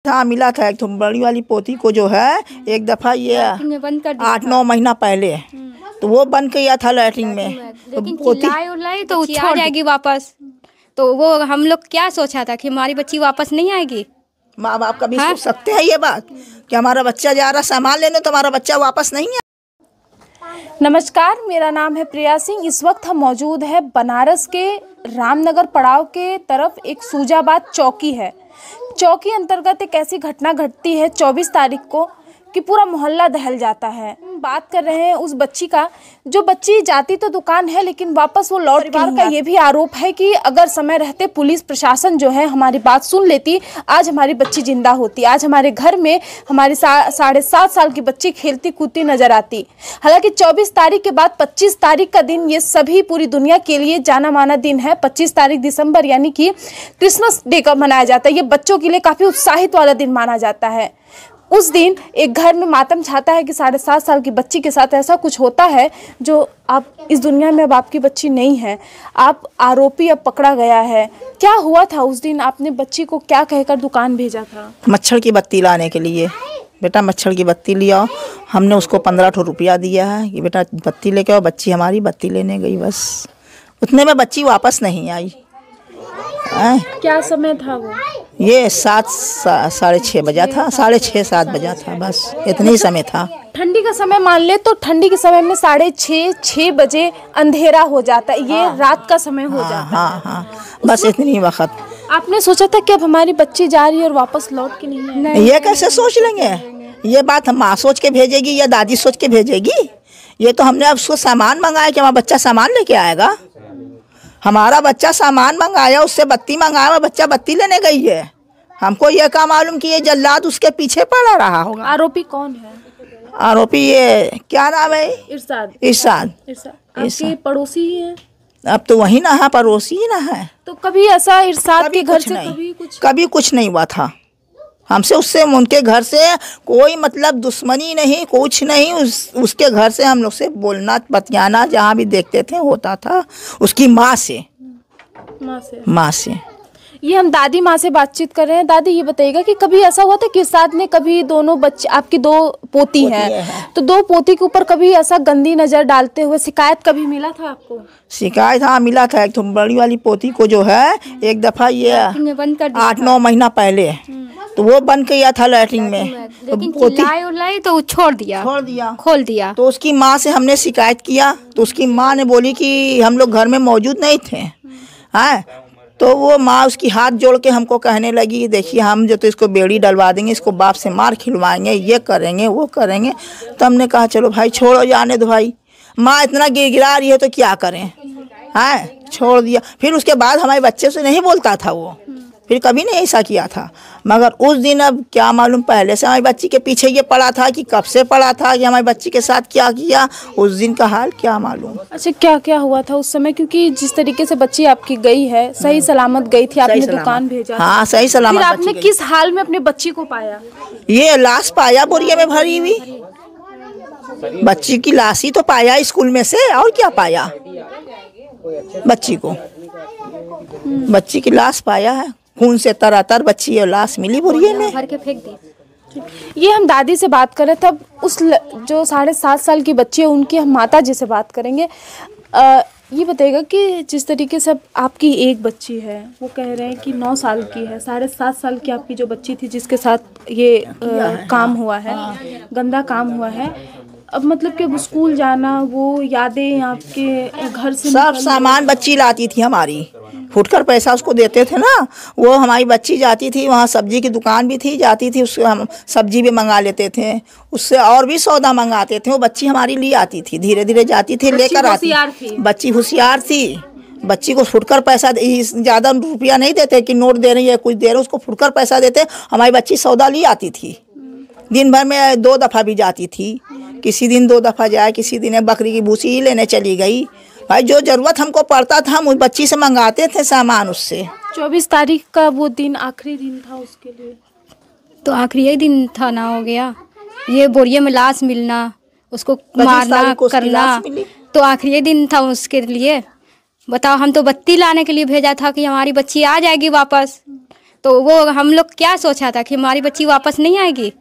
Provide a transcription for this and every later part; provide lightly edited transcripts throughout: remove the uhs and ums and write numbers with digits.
हाँ मिला था एक तो बड़ी वाली पोती को जो है एक दफ़ा ये 8-9 महीना पहले तो वो बंद किया था लैट्रिन में। लेकिन चिल्लाई तो छोड़ जाएगी वापस। तो वो हम लोग क्या सोचा था कि हमारी बच्ची वापस नहीं आएगी। माँ बाप कभी सोच सकते हैं ये बात कि हमारा बच्चा जा रहा सामान लेने तो हमारा बच्चा वापस नहीं है। नमस्कार, मेरा नाम है प्रिया सिंह। इस वक्त हम मौजूद है बनारस के रामनगर पड़ाव के तरफ एक सूजाबाद चौकी है। चौकी अंतर्गत एक ऐसी घटना घटती है 24 तारीख को कि पूरा मोहल्ला दहल जाता है। बात कर रहे हैं उस बच्ची का जो बच्ची जाती तो दुकान है लेकिन वापस वो लौट। परिवार का ये भी आरोप है कि अगर समय रहते पुलिस प्रशासन जो है हमारी बात सुन लेती, आज हमारी बच्ची जिंदा होती, आज हमारे घर में हमारी 7.5 साल की बच्ची खेलती कूदती नजर आती। हालांकि 24 तारीख के बाद 25 तारीख का दिन ये सभी पूरी दुनिया के लिए जाना माना दिन है। 25 तारीख दिसंबर यानी कि क्रिसमस डे का मनाया जाता है। ये बच्चों के लिए काफी उत्साहित वाला दिन माना जाता है। उस दिन एक घर में मातम छाता है कि 7.5 साल की बच्ची के साथ ऐसा कुछ होता है जो आप इस दुनिया में अब आपकी बच्ची नहीं है, आप आरोपी अब पकड़ा गया है। क्या हुआ था उस दिन? आपने बच्ची को क्या कहकर दुकान भेजा था? मच्छर की बत्ती लाने के लिए। बेटा मच्छर की बत्ती लिया, हमने उसको 15 रुपया दिया है कि बेटा बत्ती लेके आओ। बच्ची हमारी बत्ती लेने गई, बस उतने में बच्ची वापस नहीं आई। क्या समय था वो? ये 7-6:30 बजा था, 6:30-7 बजा था, बस इतनी समय था। ठंडी का समय मान ले तो ठंडी के समय में 6:30-6 बजे अंधेरा हो जाता है। ये रात का समय हो जाता है। हाँ, बस इतनी वक्त। आपने सोचा था कि अब हमारी बच्ची जा रही है और वापस लौट के नहीं है? ये कैसे सोच लेंगे? ये बात हम माँ सोच के भेजेगी या दादी सोच के भेजेगी? ये तो हमने अब उसको सामान मंगाया कि हमारा बच्चा सामान लेके आएगा। हमारा बच्चा सामान मंगाया, उससे बत्ती मंगाया, बच्चा बत्ती लेने गई है। हमको ये क्या मालूम कि ये जल्लाद उसके पीछे पड़ा रहा होगा। आरोपी कौन है? आरोपी ये क्या नाम है? इरशाद। आपके पड़ोसी ही है? अब तो वही ना है, पड़ोसी ही ना है। तो कभी ऐसा इरशाद के घर से कभी कुछ नहीं हुआ था हमसे, उससे उनके घर से कोई मतलब दुश्मनी नहीं, कुछ नहीं। उसके घर से हम लोग से बोलना बतियाना जहाँ भी देखते थे होता था उसकी माँ से। ये हम दादी माँ से बातचीत कर रहे हैं। दादी ये बताइएगा कि कभी ऐसा हुआ था कि साथ ने कभी दोनों बच्चे, आपकी 2 पोती हैं, तो 2 पोती के ऊपर कभी ऐसा गंदी नजर डालते हुए शिकायत कभी मिला था आपको? शिकायत हाँ मिला था। एक तो बड़ी वाली पोती को जो है एक दफ़ा ये 8-9 महीना पहले तो वो बंद किया था लैट्रिन में। लेकिन चिल्लाई तो खोल दिया। तो उसकी माँ से हमने शिकायत किया तो उसकी माँ ने बोली कि हम लोग घर में मौजूद नहीं थे। हाँ, तो वो माँ उसकी हाथ जोड़ के हमको कहने लगी, देखिए हम जो तो इसको बेड़ी डलवा देंगे, इसको बाप से मार खिलवाएंगे, ये करेंगे वो करेंगे। तो हमने कहा चलो भाई छोड़ो, जाने दो भाई, माँ इतना गिरा रही है तो क्या करें। हाँ, छोड़ दिया। फिर उसके बाद हमारे बच्चे से नहीं बोलता था वो, फिर कभी नहीं ऐसा किया था। मगर उस दिन अब क्या मालूम पहले से हमारी बच्ची के पीछे ये पड़ा था कि कब से पड़ा था कि हमारी बच्ची के साथ क्या किया, उस दिन का हाल क्या मालूम। अच्छा, क्या क्या हुआ था उस समय? क्योंकि जिस तरीके से बच्ची आपकी गई है, सही सलामत गई थी, आपने दुकान भेजा। हाँ, सही सलामत। फिर आपने किस हाल में अपने बच्ची को पाया? ये लाश पाया बोरिया में भरी हुई। बच्ची की लाश ही तो पाया स्कूल में से, और क्या पाया? बच्ची को, बच्ची की लाश पाया है, खून से तरातर बच्ची और लाश मिली बोरिए में। भर के फेंक दी। ये हम दादी से बात करें, तब उस जो 7.5 साल की बच्ची है उनकी हम माता जी से बात करेंगे। ये बताइएगा कि जिस तरीके से आपकी एक बच्ची है, वो कह रहे हैं कि 9 साल की है, 7.5 साल की आपकी जो बच्ची थी जिसके साथ ये काम हुआ है, गंदा काम हुआ है। अब मतलब कि स्कूल जाना, वो यादें आपके घर से सब सामान बच्ची लाती थी हमारी, फुटकर पैसा उसको देते थे ना, वो हमारी बच्ची जाती थी वहाँ, सब्जी की दुकान भी थी, जाती थी उसको हम सब्जी भी मंगा लेते थे, उससे और भी सौदा मंगाते थे। वो बच्ची हमारी ली आती थी, धीरे धीरे जाती थी, लेकर आती। बच्ची होशियार थी। बच्ची को फुटकर पैसा, ज़्यादा रुपया नहीं देते कि नोट दे रही है कुछ दे रहे, उसको फुटकर पैसा देते। हमारी बच्ची सौदा ली आती थी, दिन भर में 2 दफ़ा भी जाती थी। किसी दिन 2 दफ़ा जाए, किसी दिन बकरी की भूसी ही लेने चली गई। भाई जो ज़रूरत हमको पड़ता था हम उस बच्ची से मंगाते थे सामान उससे। 24 तारीख का वो दिन आखिरी दिन था उसके लिए? तो आखिरी यही दिन था ना, हो गया ये बोरिए में लाश मिलना, उसको मारना करना, तो आखिरी यही दिन था उसके लिए। बताओ, हम तो बत्ती लाने के लिए भेजा था कि हमारी बच्ची आ जाएगी वापस। तो वो हम लोग क्या सोचा था कि हमारी बच्ची वापस नहीं आएगी।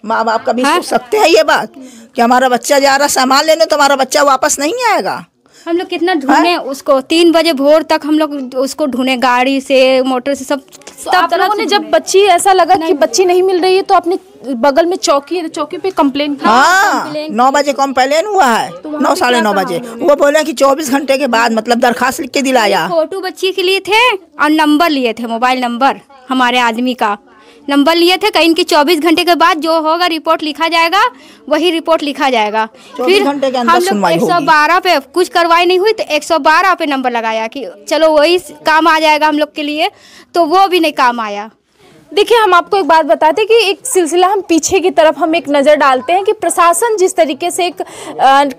माँ बाप कभी सोच सकते हैं ये बात कि हमारा बच्चा जा रहा सामान लेने तो हमारा बच्चा वापस नहीं आएगा। हम लोग कितना ढूंढे उसको, 3 बजे भोर तक हम लोग उसको ढूंढे, गाड़ी से मोटर से सब आप लोगों ने जब बच्ची ऐसा लगा कि बच्ची नहीं मिल रही है तो अपने बगल में चौकी पे कंप्लेन किया? हाँ, 9 बजे कंप्लेन हुआ है, 9 साढ़े 9 बजे। वो बोले कि 24 घंटे के बाद, मतलब दरखास्त लिख के दिलाया। फोटो बच्ची के लिए थे और नंबर लिए थे, मोबाइल नंबर हमारे आदमी का नंबर लिए थे। कहीं की 24 घंटे के बाद जो होगा रिपोर्ट लिखा जाएगा, वही रिपोर्ट लिखा जाएगा। फिर हम लोग 112 पे कुछ कार्रवाई नहीं हुई तो 112 पे नंबर लगाया कि चलो वही काम आ जाएगा हम लोग के लिए, तो वो भी नहीं काम आया। देखिए, हम आपको एक बात बताते हैं कि एक सिलसिला हम पीछे की तरफ हम एक नज़र डालते हैं कि प्रशासन जिस तरीके से एक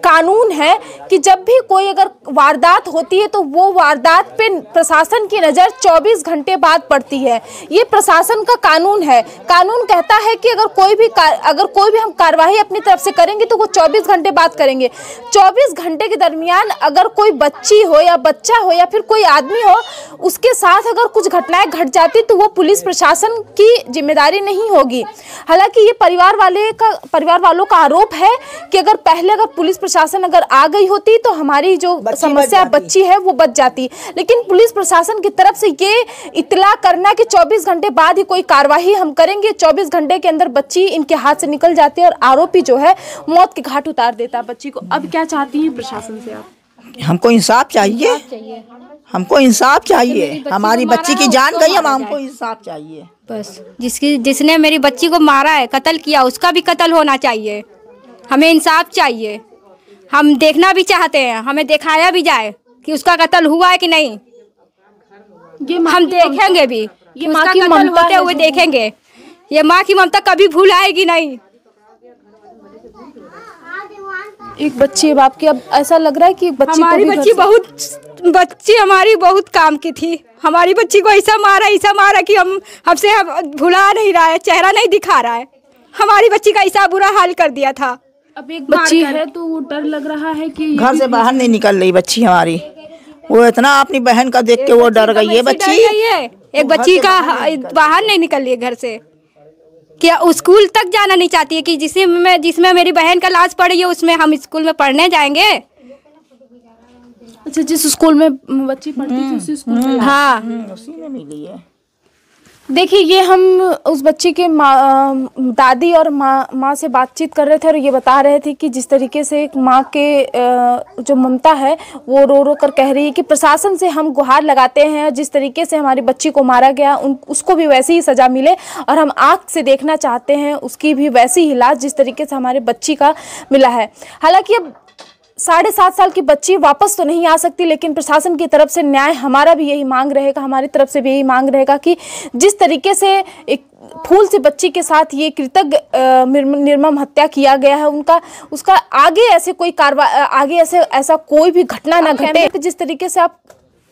कानून है कि जब भी कोई अगर वारदात होती है तो वो वारदात पे प्रशासन की नज़र 24 घंटे बाद पड़ती है। ये प्रशासन का कानून है। कानून कहता है कि अगर कोई भी हम कार्रवाई अपनी तरफ से करेंगे तो वो 24 घंटे बाद करेंगे। 24 घंटे के दरमियान अगर कोई बच्ची हो या बच्चा हो या फिर कोई आदमी हो, उसके साथ अगर कुछ घटनाएं घट जाती तो वो पुलिस प्रशासन की जिम्मेदारी नहीं होगी। हालांकि ये परिवार वालों का आरोप है कि अगर पुलिस प्रशासन अगर आ गई होती तो हमारी जो समस्या बच्ची है वो बच जाती। लेकिन पुलिस प्रशासन की तरफ से ये इत्तला करना कि 24 घंटे बाद ही कोई कार्रवाई हम करेंगे, 24 घंटे के अंदर बच्ची इनके हाथ से निकल जाती है और आरोपी जो है मौत के घाट उतार देता है बच्ची को। अब क्या चाहती हैं प्रशासन से आप? हमको इंसाफ चाहिए, हमको इंसाफ चाहिए। हमारी बच्ची की जान गई, हमको इंसाफ चाहिए बस। जिसने मेरी बच्ची को मारा है, कत्ल किया, उसका भी कत्ल होना चाहिए। हमें इंसाफ चाहिए। हम देखना भी चाहते हैं, हमें दिखाया भी जाए कि उसका कत्ल हुआ है कि नहीं। हम देखेंगे भी, ये माँ की ममता होते हुए देखेंगे। ये माँ की ममता कभी भूल आएगी नहीं। एक बच्ची बाप की, अब ऐसा लग रहा है कि हमारी बच्ची हमारी बहुत काम की थी। हमारी बच्ची को ऐसा मारा कि हमसे भुला नहीं रहा है, चेहरा नहीं दिखा रहा है। हमारी बच्ची का ऐसा बुरा हाल कर दिया था। अब एक बच्ची है तो वो डर लग रहा है कि घर से बाहर नहीं निकल रही बच्ची हमारी। वो इतना अपनी बहन का देख के वो डर गई है बच्ची। एक बच्ची का बाहर नहीं निकल रही है घर से, क्या स्कूल तक जाना नहीं चाहती है कि जिसमें मेरी बहन का लाश पड़ी है उसमें हम स्कूल में पढ़ने जाएंगे। अच्छा, जिस स्कूल में बच्ची पढ़ती थी उसी स्कूल में? हाँ, उसी में मिली है। देखिए, ये हम उस बच्ची के दादी और माँ से बातचीत कर रहे थे और ये बता रहे थे कि जिस तरीके से एक माँ के जो ममता है वो रो रो कर कह रही है कि प्रशासन से हम गुहार लगाते हैं, जिस तरीके से हमारी बच्ची को मारा गया उसको भी वैसी ही सज़ा मिले और हम आँख से देखना चाहते हैं उसकी भी वैसी ही इलाज जिस तरीके से हमारे बच्ची का मिला है। हालांकि अब 7.5 साल की बच्ची वापस तो नहीं आ सकती, लेकिन प्रशासन की तरफ से न्याय हमारा भी यही मांग रहेगा, हमारी तरफ से भी यही मांग रहेगा कि जिस तरीके से एक फूल सी बच्ची के साथ ये कृतज्ञ निर्मम हत्या किया गया है, उसका आगे ऐसे कोई आगे ऐसा कोई भी घटना ना घटे। जिस तरीके से आप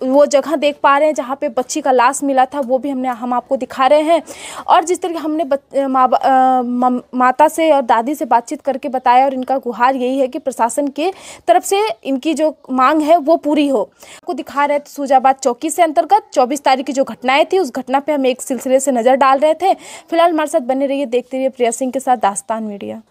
वो जगह देख पा रहे हैं जहाँ पे बच्ची का लाश मिला था, वो भी हम आपको दिखा रहे हैं। और जिस तरीके हमने माता से और दादी से बातचीत करके बताया और इनका गुहार यही है कि प्रशासन के तरफ से इनकी जो मांग है वो पूरी हो। आपको दिखा रहे थे सूजाबाद चौकी से अंतर्गत 24 तारीख की जो घटनाएं थी, उस घटना पर हम एक सिलसिले से नज़र डाल रहे थे। फिलहाल हमारे साथ बने रहिए, देखते रहिए प्रिया सिंह के साथ दास्तान मीडिया।